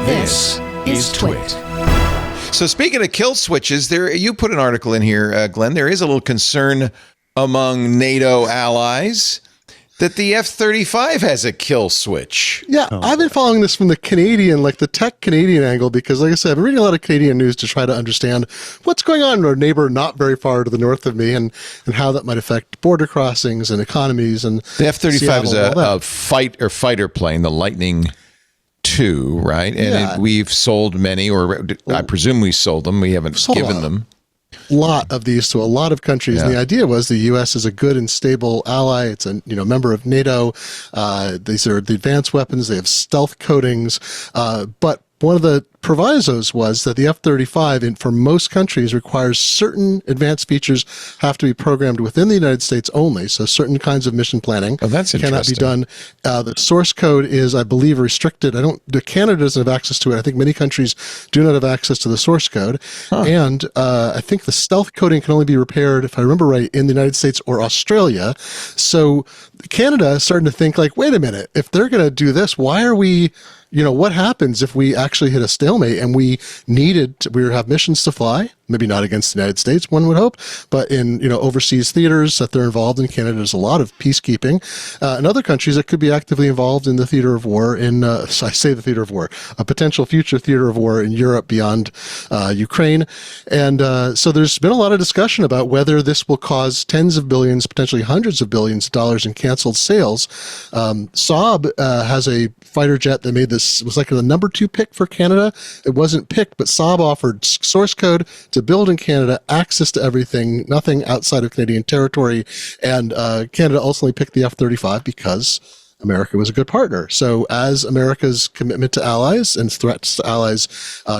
This is TWiT. So speaking of kill switches, you put an article in here, Glenn. There is a little concern among NATO allies that the F-35 has a kill switch. Yeah, I've been following this from the Canadian, like the tech Canadian angle, because like I said, I've been reading a lot of Canadian news to try to understand what's going on in our neighbor not very far to the north of me and how that might affect border crossings and economies. And the F-35 is a fighter plane, the Lightning II, right? And we've sold many, or I presume we sold them. We haven't given them. Lot of these to a lot of countries, and the idea was the U.S. is a good and stable ally. It's a member of NATO. These are the advanced weapons. They have stealth coatings, but one of the provisos was that the F-35, for most countries, requires certain advanced features have to be programmed within the United States only. So certain kinds of mission planning cannot be done. The source code is, I believe, restricted. Canada doesn't have access to it. I think many countries do not have access to the source code. And I think the stealth coding can only be repaired, if I remember right, in the United States or Australia. So Canada is starting to think like, wait a minute, if they're going to do this, why are we... what happens if we actually hit a stalemate and we have missions to fly? Maybe not against the United States, one would hope, but in overseas theaters that they're involved in. Canada does a lot of peacekeeping. In other countries that could be actively involved in the theater of war, a potential future theater of war in Europe beyond Ukraine. And so there's been a lot of discussion about whether this will cause tens of billions, potentially hundreds of billions of dollars in canceled sales. Saab has a fighter jet that was like the number 2 pick for Canada. It wasn't picked, but Saab offered source code to build in Canada, access to everything, nothing outside of Canadian territory, and Canada ultimately picked the F-35 because America was a good partner. So as America's commitment to allies and threats to allies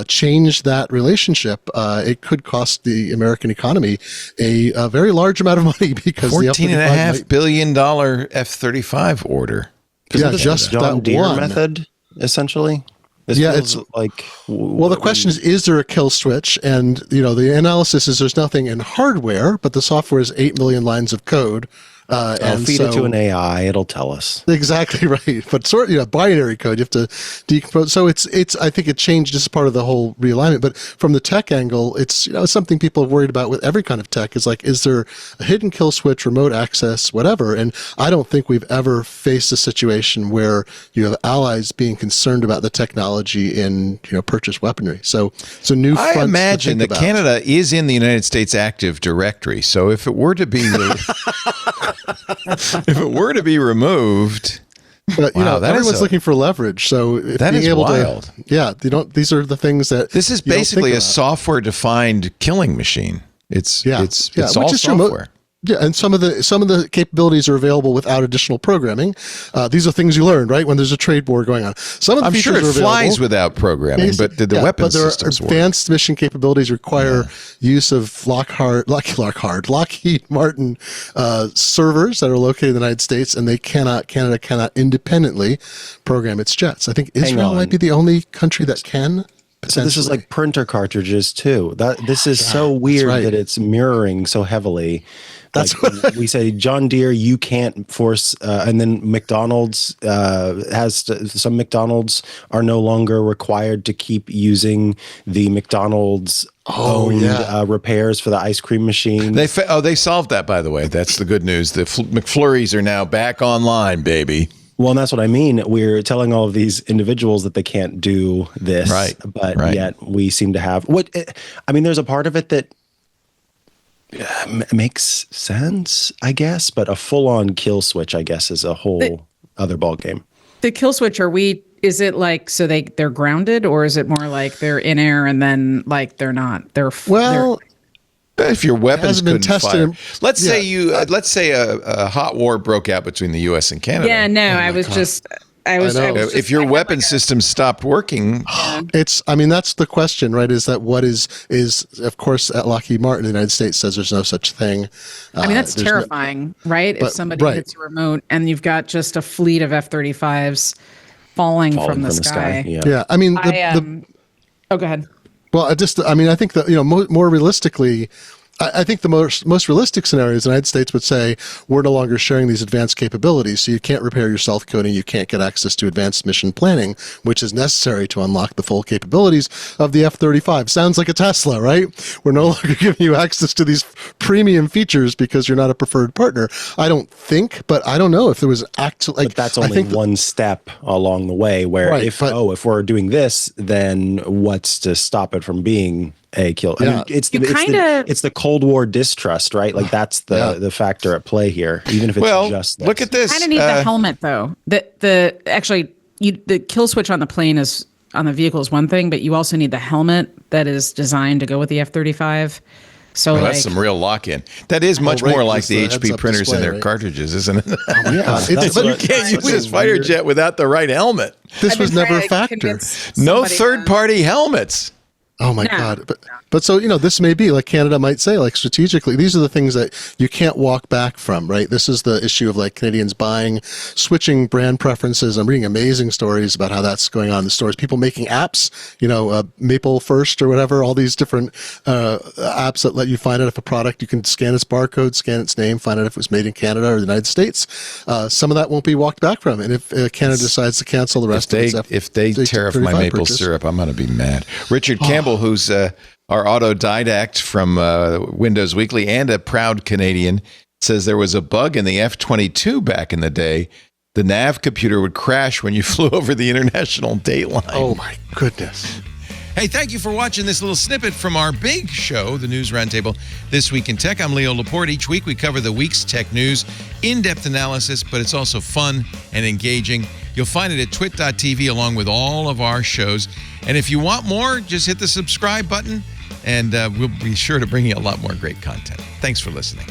change that relationship, it could cost the American economy a very large amount of money because $14.5 billion F-35 order. Yeah, just John Deere method, essentially. It's like... Well, the question is there a kill switch? And, the analysis is there's nothing in hardware, but the software is 8 million lines of code. And feed it to an AI, it'll tell us. Exactly right. But binary code, you have to decompose. So it's I think it changed as part of the whole realignment. But from the tech angle, it's something people have worried about with every kind of tech is like, is there a hidden kill switch, remote access, whatever? And I don't think we've ever faced a situation where you have allies being concerned about the technology in purchase weaponry. So it's a new front. I imagine that Canada is in the United States Active Directory. So if it were to be removed, but everyone's looking for leverage. So that is wild. These are the things that this is basically a software-defined killing machine. It's all software. And some of the capabilities are available without additional programming. These are things you learn, right? When there's a trade war going on. Some of the features sure it flies without programming, but the weapons systems work. Advanced mission capabilities require use of Lockheed Martin servers that are located in the United States, and Canada cannot independently program its jets. I think Israel might be the only country that can. So this is like printer cartridges too. This is so weird that it's mirroring so heavily. That's what we say. John Deere, you can't force, and then McDonald's some McDonald's are no longer required to keep using the McDonald's owned repairs for the ice cream machine. They solved that, by the way. That's the good news. The McFlurries are now back online, baby. Well, and that's what I mean. We're telling all of these individuals that they can't do this, but yet we seem to have there's a part of it that makes sense, I guess, but a full-on kill switch, I guess, is a whole other ball game. The kill switch, is it like so they're grounded, or is it more like they're in air and then like they're not? If your weapons couldn't fire. Let's say a hot war broke out between the U.S. and Canada. Yeah, no, I was just if your weapon system stopped working, that's the question, right? Is that what is of course at Lockheed Martin, the United States says there's no such thing. That's terrifying, right? If somebody hits a remote and you've got just a fleet of F-35s falling from the sky. Yeah. Go ahead. Well, I think that more realistically, I think the most realistic scenario is the United States would say, we're no longer sharing these advanced capabilities, so you can't repair your stealth coding, you can't get access to advanced mission planning, which is necessary to unlock the full capabilities of the F-35. Sounds like a Tesla, right? We're no longer giving you access to these premium features because you're not a preferred partner. I don't think, but I don't know if there was actually... But that's only one step along the way where if we're doing this, then what's to stop it from being a kill? Yeah. I mean, it's the Cold War distrust, right? Like that's the factor at play here, even if it's just this. Look at this. I kind of need the helmet though. The kill switch on the plane is on the vehicle is one thing, but you also need the helmet that is designed to go with the F-35. So that's some real lock-in. That is much more like the HP printers display, in their cartridges, isn't it? Oh my God. But you can't use this fighter jet without the right helmet. This was never a factor. No third-party helmets. Oh my God. But so, this may be like Canada might say, like strategically, these are the things that you can't walk back from, right? This is the issue of like Canadians switching brand preferences. I'm reading amazing stories about how that's going on in the stores. People making apps, Maple First or whatever, all these different apps that let you find out if a product, you can scan its barcode, scan its name, find out if it was made in Canada or the United States. Some of that won't be walked back from. And if Canada decides to cancel the rest if they tariff my maple syrup, I'm going to be mad. Richard Campbell, who's our autodidact from Windows Weekly and a proud Canadian, says there was a bug in the F-22 back in the day. The nav computer would crash when you flew over the international date line. Oh, my goodness. Hey, thank you for watching this little snippet from our big show, the News Roundtable, This Week in Tech. I'm Leo Laporte. Each week we cover the week's tech news, in-depth analysis, but it's also fun and engaging. You'll find it at TWiT.tv along with all of our shows. And if you want more, just hit the subscribe button, and we'll be sure to bring you a lot more great content. Thanks for listening.